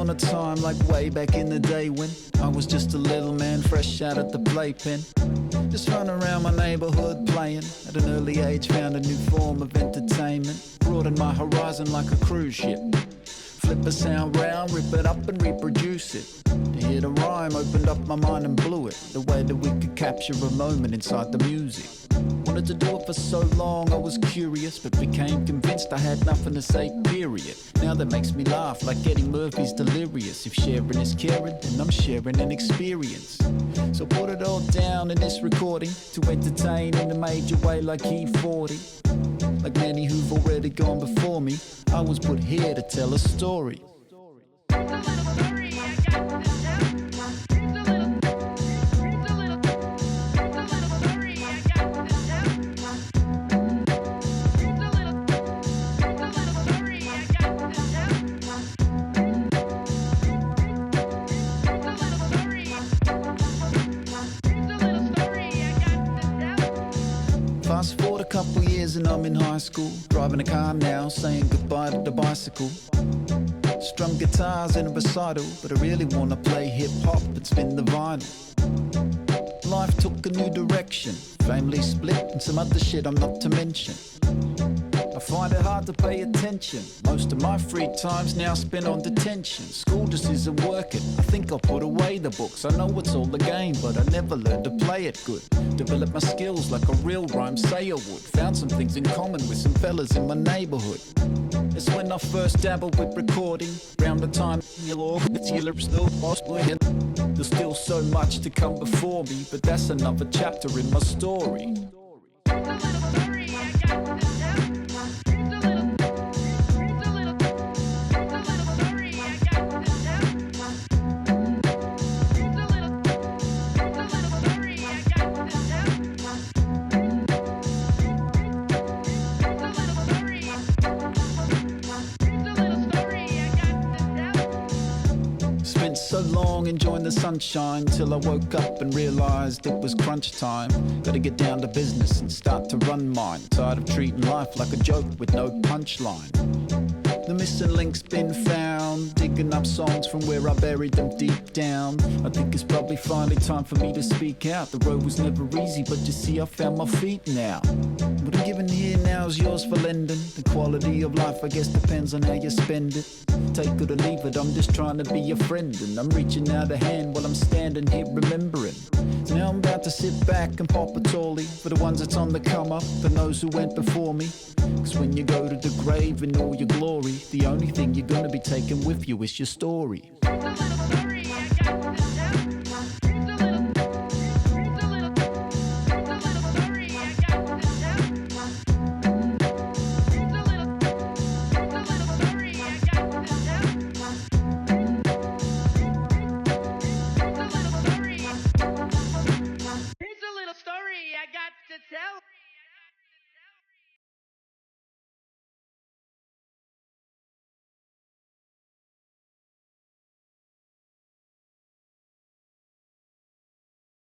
on a time like way back in the day when I was just a little man fresh out of the playpen. Just running around my neighborhood playing. At an early age found a new form of entertainment. Broadened my horizon like a cruise ship. Flip a sound round, rip it up and reproduce it. To hear the rhyme opened up my mind and blew it. The way that we could capture a moment inside the music. Wanted to do it for so long, I was curious, but became convinced I had nothing to say, period. Now that makes me laugh like Eddie Murphy's Delirious. If sharing is caring, then I'm sharing an experience. So put it all down in this recording to entertain in a major way like E40. Like many who've already gone before me, I was put here to tell a story. Fast forward a couple years and I'm in high school, driving a car now, saying goodbye to the bicycle. Strum guitars in a recital, but I really wanna play hip-hop and spin the vinyl. Life took a new direction, family split and some other shit I'm not to mention. I find it hard to pay attention. Most of my free time's now spent on detention. School just isn't working. I think I'll put away the books. I know it's all a game, but I never learned to play it good. Developed my skills like a real rhyme sayer would. Found some things in common with some fellas in my neighborhood. It's when I first dabbled with recording. Round the time there's still so much to come before me, but that's another chapter in my story. Spent so long enjoying the sunshine till I woke up and realized it was crunch time. Gotta get down to business and start to run mine. Tired of treating life like a joke with no punchline. The missing link's been found, digging up songs from where I buried them deep down. I think it's probably finally time for me to speak out. The road was never easy, but you see I found my feet now. What I'm giving here now is yours for lending. The quality of life I guess depends on how you spend it. Take it or leave it, I'm just trying to be your friend. And I'm reaching out a hand while I'm standing here remembering. So now I'm about to sit back and pop a tallie for the ones that's on the come up, for those who went before me. Cause when you go to the grave in all your glory, the only thing you're gonna be taking with you is your story.